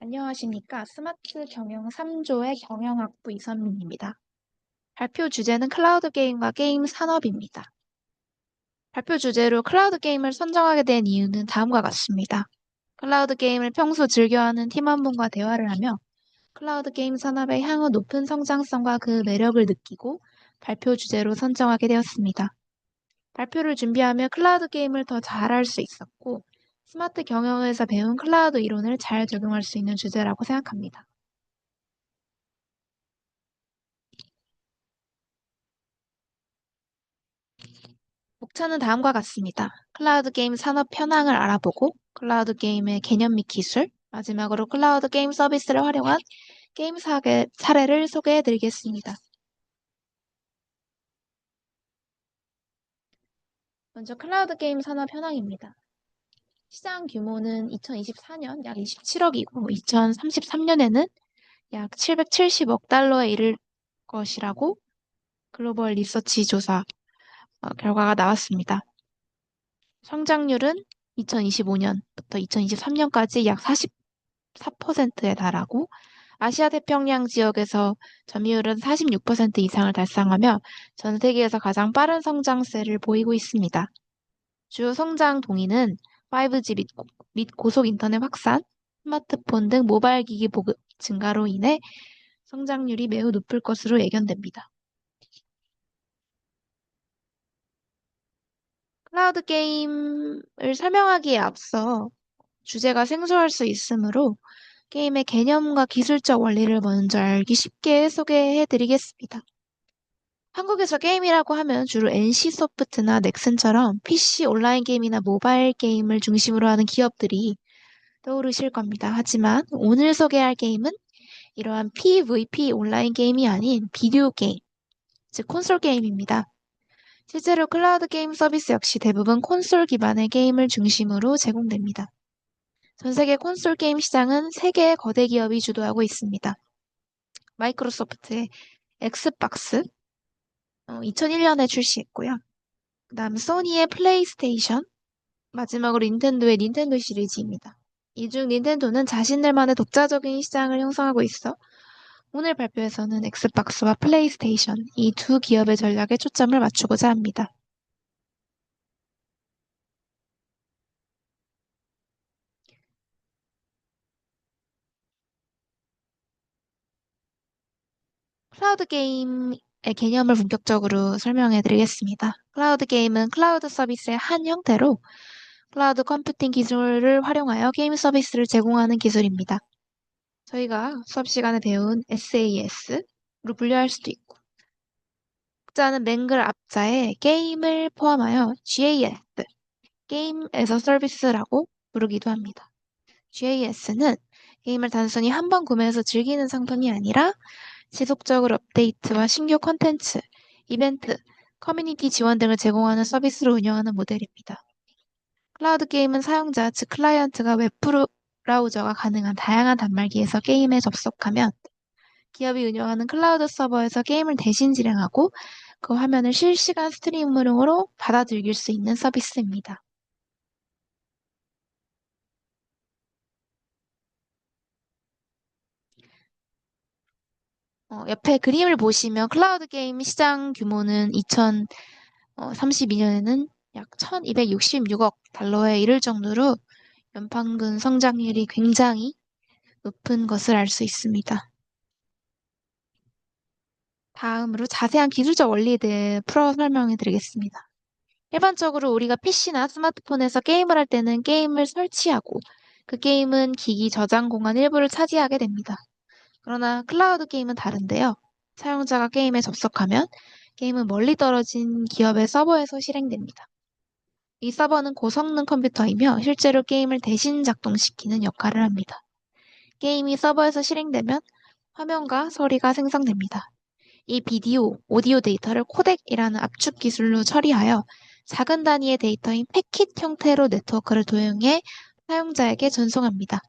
안녕하십니까. 스마트 경영 3조의 경영학부 이선민입니다. 발표 주제는 클라우드 게임과 게임 산업입니다. 발표 주제로 클라우드 게임을 선정하게 된 이유는 다음과 같습니다. 클라우드 게임을 평소 즐겨하는 팀원분과 대화를 하며 클라우드 게임 산업의 향후 높은 성장성과 그 매력을 느끼고 발표 주제로 선정하게 되었습니다. 발표를 준비하며 클라우드 게임을 더 잘할 수 있었고 스마트 경영에서 배운 클라우드 이론을 잘 적용할 수 있는 주제라고 생각합니다. 목차는 다음과 같습니다. 클라우드 게임 산업 현황을 알아보고 클라우드 게임의 개념 및 기술, 마지막으로 클라우드 게임 서비스를 활용한 게임 사례를 소개해 드리겠습니다. 먼저 클라우드 게임 산업 현황입니다. 시장 규모는 2024년 약 27억이고 2033년에는 약 770억 달러에 이를 것이라고 글로벌 리서치 조사 결과가 나왔습니다. 성장률은 2025년부터 2023년까지 약 44%에 달하고 아시아 태평양 지역에서 점유율은 46% 이상을 달성하며 전 세계에서 가장 빠른 성장세를 보이고 있습니다. 주요 성장 동인은 5G 및 고속 인터넷 확산, 스마트폰 등 모바일 기기 보급 증가로 인해 성장률이 매우 높을 것으로 예견됩니다. 클라우드 게임을 설명하기에 앞서 주제가 생소할 수 있으므로 게임의 개념과 기술적 원리를 먼저 알기 쉽게 소개해 드리겠습니다. 한국에서 게임이라고 하면 주로 NC소프트나 넥슨처럼 PC 온라인 게임이나 모바일 게임을 중심으로 하는 기업들이 떠오르실 겁니다. 하지만 오늘 소개할 게임은 이러한 PVP 온라인 게임이 아닌 비디오 게임, 즉 콘솔 게임입니다. 실제로 클라우드 게임 서비스 역시 대부분 콘솔 기반의 게임을 중심으로 제공됩니다. 전 세계 콘솔 게임 시장은 3개의 거대 기업이 주도하고 있습니다. 마이크로소프트의 엑스박스 2001년에 출시했고요. 그 다음 소니의 플레이스테이션, 마지막으로 닌텐도의 닌텐도 시리즈입니다. 이 중 닌텐도는 자신들만의 독자적인 시장을 형성하고 있어 오늘 발표에서는 엑스박스와 플레이스테이션 이 두 기업의 전략에 초점을 맞추고자 합니다. 클라우드 게임의 개념을 본격적으로 설명해 드리겠습니다. 클라우드 게임은 클라우드 서비스의 한 형태로 클라우드 컴퓨팅 기술을 활용하여 게임 서비스를 제공하는 기술입니다. 저희가 수업 시간에 배운 SAS로 분류할 수도 있고 학자는 맹글 앞자에 게임을 포함하여 GAS, 게임 에서 서비스라고 부르기도 합니다. GAS는 게임을 단순히 한 번 구매해서 즐기는 상품이 아니라 지속적으로 업데이트와 신규 콘텐츠, 이벤트, 커뮤니티 지원 등을 제공하는 서비스로 운영하는 모델입니다. 클라우드 게임은 사용자, 즉 클라이언트가 웹 브라우저가 가능한 다양한 단말기에서 게임에 접속하면 기업이 운영하는 클라우드 서버에서 게임을 대신 실행하고 그 화면을 실시간 스트리밍으로 받아 즐길 수 있는 서비스입니다. 옆에 그림을 보시면 클라우드 게임 시장 규모는 2032년에는 약 1266억 달러에 이를 정도로 연평균 성장률이 굉장히 높은 것을 알 수 있습니다. 다음으로 자세한 기술적 원리에 대해 풀어 설명해 드리겠습니다. 일반적으로 우리가 PC나 스마트폰에서 게임을 할 때는 게임을 설치하고 그 게임은 기기 저장 공간 일부를 차지하게 됩니다. 그러나 클라우드 게임은 다른데요. 사용자가 게임에 접속하면 게임은 멀리 떨어진 기업의 서버에서 실행됩니다. 이 서버는 고성능 컴퓨터이며 실제로 게임을 대신 작동시키는 역할을 합니다. 게임이 서버에서 실행되면 화면과 소리가 생성됩니다. 이 비디오, 오디오 데이터를 코덱이라는 압축 기술로 처리하여 작은 단위의 데이터인 패킷 형태로 네트워크를 도용해 사용자에게 전송합니다.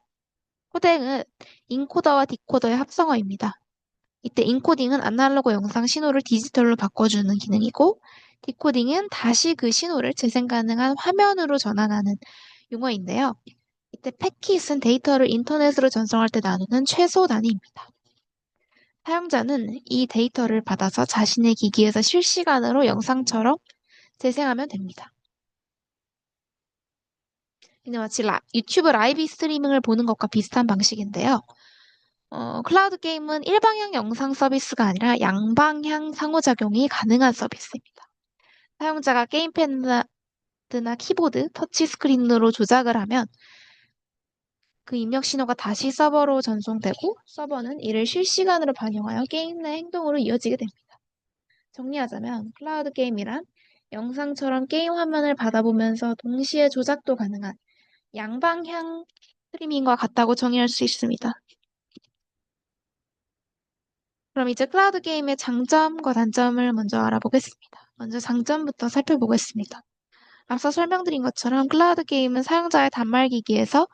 코덱은 인코더와 디코더의 합성어입니다. 이때 인코딩은 아날로그 영상 신호를 디지털로 바꿔주는 기능이고 디코딩은 다시 그 신호를 재생 가능한 화면으로 전환하는 용어인데요. 이때 패킷은 데이터를 인터넷으로 전송할 때 나누는 최소 단위입니다. 사용자는 이 데이터를 받아서 자신의 기기에서 실시간으로 영상처럼 재생하면 됩니다. 근데 마치 유튜브 라이브 스트리밍을 보는 것과 비슷한 방식인데요. 클라우드 게임은 일방향 영상 서비스가 아니라 양방향 상호작용이 가능한 서비스입니다. 사용자가 게임패드나 키보드, 터치스크린으로 조작을 하면 그 입력 신호가 다시 서버로 전송되고 서버는 이를 실시간으로 반영하여 게임 내 행동으로 이어지게 됩니다. 정리하자면 클라우드 게임이란 영상처럼 게임 화면을 받아보면서 동시에 조작도 가능한 양방향 스트리밍과 같다고 정의할 수 있습니다. 그럼 이제 클라우드 게임의 장점과 단점을 먼저 알아보겠습니다. 먼저 장점부터 살펴보겠습니다. 앞서 설명드린 것처럼 클라우드 게임은 사용자의 단말기기에서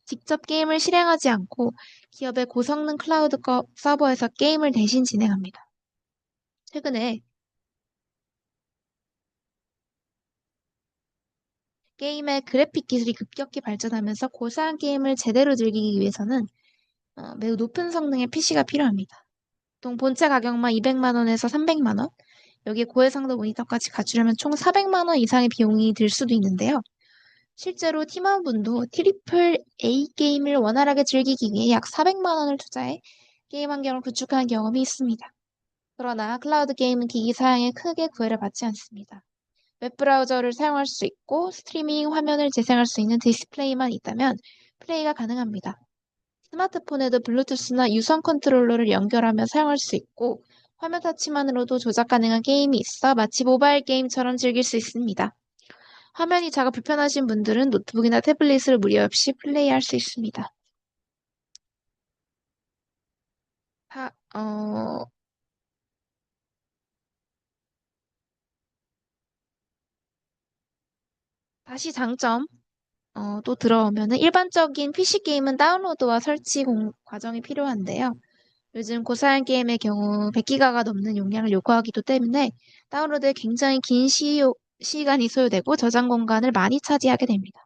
직접 게임을 실행하지 않고 기업의 고성능 클라우드 서버에서 게임을 대신 진행합니다. 최근에 게임의 그래픽 기술이 급격히 발전하면서 고사양 게임을 제대로 즐기기 위해서는 매우 높은 성능의 PC가 필요합니다. 보통 본체 가격만 200만 원에서 300만 원, 여기에 고해상도 모니터까지 갖추려면 총 400만 원 이상의 비용이 들 수도 있는데요. 실제로 팀원분도 트리플 A 게임을 원활하게 즐기기 위해 약 400만 원을 투자해 게임 환경을 구축한 경험이 있습니다. 그러나 클라우드 게임은 기기 사양에 크게 구애를 받지 않습니다. 웹브라우저를 사용할 수 있고 스트리밍 화면을 재생할 수 있는 디스플레이만 있다면 플레이가 가능합니다. 스마트폰에도 블루투스나 유선 컨트롤러를 연결하며 사용할 수 있고 화면 터치만으로도 조작 가능한 게임이 있어 마치 모바일 게임처럼 즐길 수 있습니다. 화면이 작아 불편하신 분들은 노트북이나 태블릿을 무리 없이 플레이할 수 있습니다. 하, 어, 다시 장점 또 들어오면은 일반적인 PC 게임은 다운로드와 설치 과정이 필요한데요. 요즘 고사양 게임의 경우 100기가가 넘는 용량을 요구하기도 때문에 다운로드에 굉장히 긴 시간이 소요되고 저장 공간을 많이 차지하게 됩니다.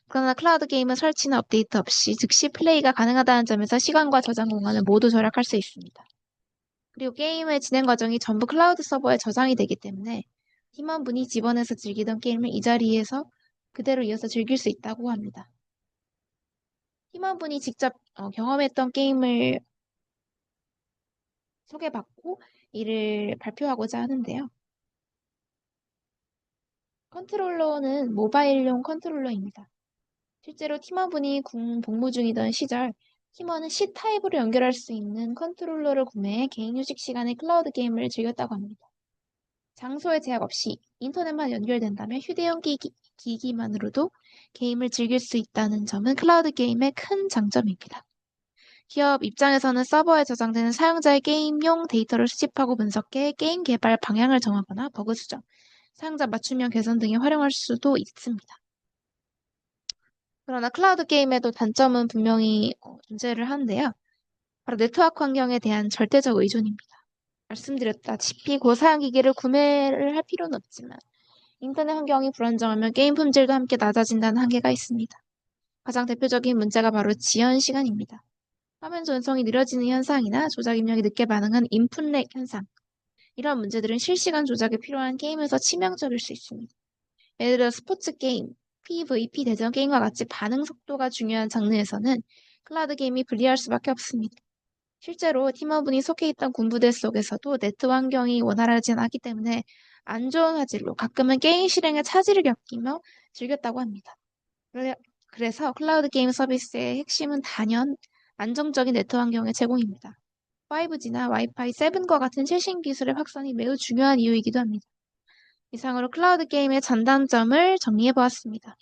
그러나 클라우드 게임은 설치나 업데이트 없이 즉시 플레이가 가능하다는 점에서 시간과 저장 공간을 모두 절약할 수 있습니다. 그리고 게임의 진행 과정이 전부 클라우드 서버에 저장이 되기 때문에 팀원분이 집안에서 즐기던 게임을 이 자리에서 그대로 이어서 즐길 수 있다고 합니다. 팀원분이 직접 경험했던 게임을 소개받고 이를 발표하고자 하는데요. 컨트롤러는 모바일용 컨트롤러입니다. 실제로 팀원분이 군 복무 중이던 시절 팀원은 C타입으로 연결할 수 있는 컨트롤러를 구매해 개인 휴식 시간에 클라우드 게임을 즐겼다고 합니다. 장소에 제약 없이 인터넷만 연결된다면 휴대용 기기만으로도 게임을 즐길 수 있다는 점은 클라우드 게임의 큰 장점입니다. 기업 입장에서는 서버에 저장되는 사용자의 게임용 데이터를 수집하고 분석해 게임 개발 방향을 정하거나 버그 수정, 사용자 맞춤형 개선 등에 활용할 수도 있습니다. 그러나 클라우드 게임에도 단점은 분명히 존재를 하는데요. 바로 네트워크 환경에 대한 절대적 의존입니다. 말씀드렸다시피 고사양 기기를 구매를 할 필요는 없지만 인터넷 환경이 불안정하면 게임 품질도 함께 낮아진다는 한계가 있습니다. 가장 대표적인 문제가 바로 지연 시간입니다. 화면 전송이 느려지는 현상이나 조작 입력이 늦게 반응한 인풋렉 현상. 이런 문제들은 실시간 조작이 필요한 게임에서 치명적일 수 있습니다. 예를 들어 스포츠 게임, PVP 대전 게임과 같이 반응 속도가 중요한 장르에서는 클라우드 게임이 불리할 수밖에 없습니다. 실제로 팀원분이 속해 있던 군부대 속에서도 네트 환경이 원활하지 않았기 때문에 안 좋은 화질로 가끔은 게임 실행에 차질을 겪이며 즐겼다고 합니다. 그래서 클라우드 게임 서비스의 핵심은 단연 안정적인 네트 환경의 제공입니다. 5G나 와이파이 7과 같은 최신 기술의 확산이 매우 중요한 이유이기도 합니다. 이상으로 클라우드 게임의 장단점을 정리해보았습니다.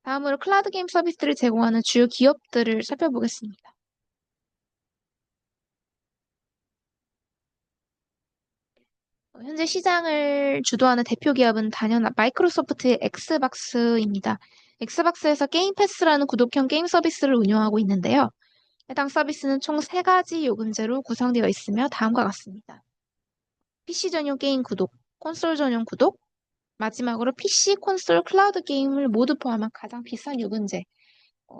다음으로 클라우드 게임 서비스를 제공하는 주요 기업들을 살펴보겠습니다. 현재 시장을 주도하는 대표 기업은 단연 마이크로소프트의 엑스박스입니다. 엑스박스에서 게임 패스라는 구독형 게임 서비스를 운영하고 있는데요. 해당 서비스는 총 3가지 요금제로 구성되어 있으며 다음과 같습니다. PC 전용 게임 구독, 콘솔 전용 구독, 마지막으로 PC, 콘솔, 클라우드 게임을 모두 포함한 가장 비싼 요금제.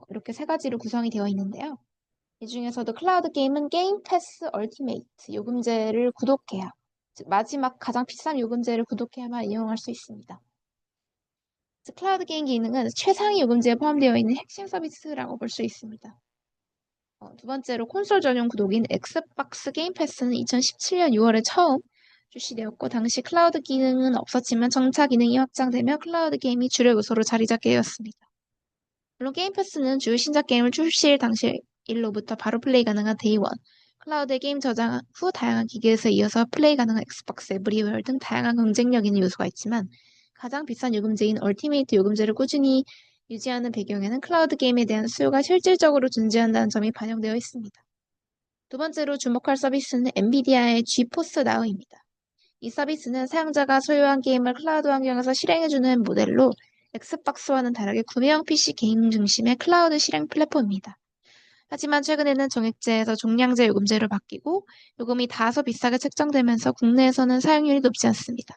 이렇게 세 가지로 구성이 되어 있는데요. 이 중에서도 클라우드 게임은 게임 패스 얼티메이트 요금제를 구독해야, 즉 마지막 가장 비싼 요금제를 구독해야만 이용할 수 있습니다. 즉 클라우드 게임 기능은 최상위 요금제에 포함되어 있는 핵심 서비스라고 볼 수 있습니다. 두 번째로 콘솔 전용 구독인 엑스박스 게임 패스는 2017년 6월에 처음 출시되었고, 당시 클라우드 기능은 없었지만 정차 기능이 확장되며 클라우드 게임이 주력 요소로 자리 잡게 되었습니다. 물론 게임 패스는 주요 신작 게임을 출시일 당시일로부터 바로 플레이 가능한 데이원, 클라우드의 게임 저장 후 다양한 기기에서 이어서 플레이 가능한 엑스박스, 에브리웨어 등 다양한 경쟁력 있는 요소가 있지만, 가장 비싼 요금제인 얼티메이트 요금제를 꾸준히 유지하는 배경에는 클라우드 게임에 대한 수요가 실질적으로 존재한다는 점이 반영되어 있습니다. 두 번째로 주목할 서비스는 엔비디아의 지포스 나우입니다. 이 서비스는 사용자가 소유한 게임을 클라우드 환경에서 실행해주는 모델로 엑스박스와는 다르게 구매형 PC 게임 중심의 클라우드 실행 플랫폼입니다. 하지만 최근에는 정액제에서 종량제 요금제로 바뀌고 요금이 다소 비싸게 책정되면서 국내에서는 사용률이 높지 않습니다.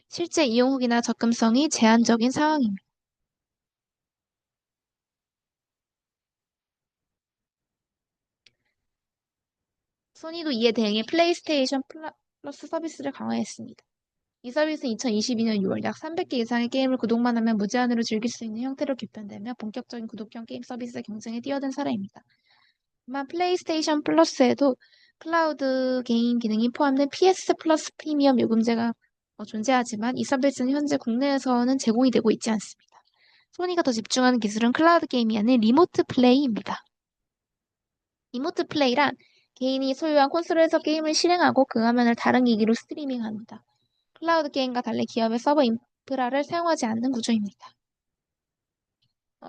실제 이용 후기나 접근성이 제한적인 상황입니다. 소니도 이에 대응해 플레이스테이션 플러스 서비스를 강화했습니다. 이 서비스는 2022년 6월 약 300개 이상의 게임을 구독만 하면 무제한으로 즐길 수 있는 형태로 개편되며 본격적인 구독형 게임 서비스 경쟁에 뛰어든 사례입니다. 다만 플레이스테이션 플러스에도 클라우드 게임 기능이 포함된 PS 플러스 프리미엄 요금제가 존재하지만 이 서비스는 현재 국내에서는 제공이 되고 있지 않습니다. 소니가 더 집중하는 기술은 클라우드 게임이 아닌 리모트 플레이입니다. 리모트 플레이란 개인이 소유한 콘솔에서 게임을 실행하고 그 화면을 다른 기기로 스트리밍합니다. 클라우드 게임과 달리 기업의 서버 인프라를 사용하지 않는 구조입니다.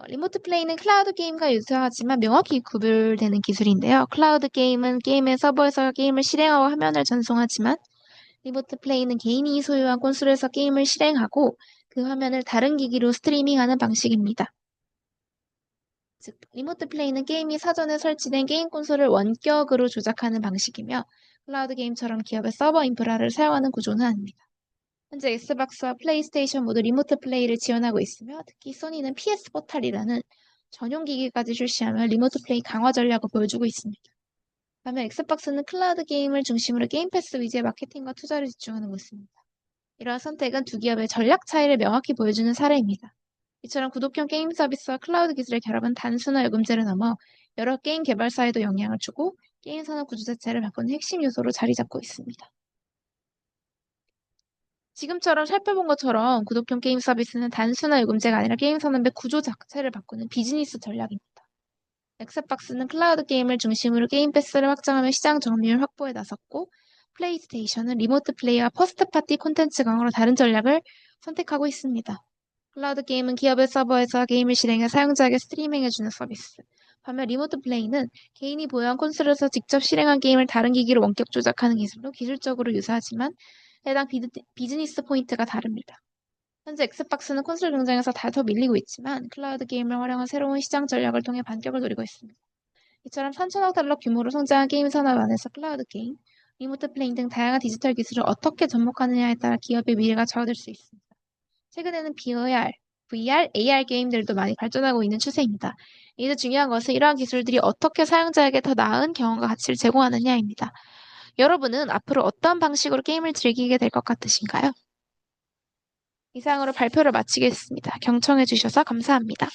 리모트 플레이는 클라우드 게임과 유사하지만 명확히 구별되는 기술인데요. 클라우드 게임은 게임의 서버에서 게임을 실행하고 화면을 전송하지만, 리모트 플레이는 개인이 소유한 콘솔에서 게임을 실행하고 그 화면을 다른 기기로 스트리밍하는 방식입니다. 즉, 리모트 플레이는 게임이 사전에 설치된 게임 콘솔을 원격으로 조작하는 방식이며, 클라우드 게임처럼 기업의 서버 인프라를 사용하는 구조는 아닙니다. 현재 엑스박스와 플레이스테이션 모두 리모트 플레이를 지원하고 있으며, 특히 소니는 PS 포탈이라는 전용 기기까지 출시하며 리모트 플레이 강화 전략을 보여주고 있습니다. 반면 엑스박스는 클라우드 게임을 중심으로 게임 패스 위주의 마케팅과 투자를 집중하는 곳입니다. 이러한 선택은 두 기업의 전략 차이를 명확히 보여주는 사례입니다. 이처럼 구독형 게임 서비스와 클라우드 기술의 결합은 단순한 요금제를 넘어 여러 게임 개발사에도 영향을 주고 게임 산업 구조 자체를 바꾸는 핵심 요소로 자리 잡고 있습니다. 지금처럼 살펴본 것처럼 구독형 게임 서비스는 단순한 요금제가 아니라 게임 산업의 구조 자체를 바꾸는 비즈니스 전략입니다. 엑스박스는 클라우드 게임을 중심으로 게임 패스를 확장하며 시장 점유율 확보에 나섰고, 플레이스테이션은 리모트 플레이와 퍼스트 파티 콘텐츠 강화로 다른 전략을 선택하고 있습니다. 클라우드 게임은 기업의 서버에서 게임을 실행해 사용자에게 스트리밍해주는 서비스. 반면 리모트 플레이는 개인이 보유한 콘솔에서 직접 실행한 게임을 다른 기기로 원격 조작하는 기술로 기술적으로 유사하지만 해당 비즈니스 포인트가 다릅니다. 현재 엑스박스는 콘솔 경쟁에서 다소 밀리고 있지만 클라우드 게임을 활용한 새로운 시장 전략을 통해 반격을 노리고 있습니다. 이처럼 3천억 달러 규모로 성장한 게임 산업 안에서 클라우드 게임, 리모트 플레이 등 다양한 디지털 기술을 어떻게 접목하느냐에 따라 기업의 미래가 좌우될 수 있습니다. 최근에는 VR, AR 게임들도 많이 발전하고 있는 추세입니다. 이제 중요한 것은 이러한 기술들이 어떻게 사용자에게 더 나은 경험과 가치를 제공하느냐입니다. 여러분은 앞으로 어떤 방식으로 게임을 즐기게 될 것 같으신가요? 이상으로 발표를 마치겠습니다. 경청해주셔서 감사합니다.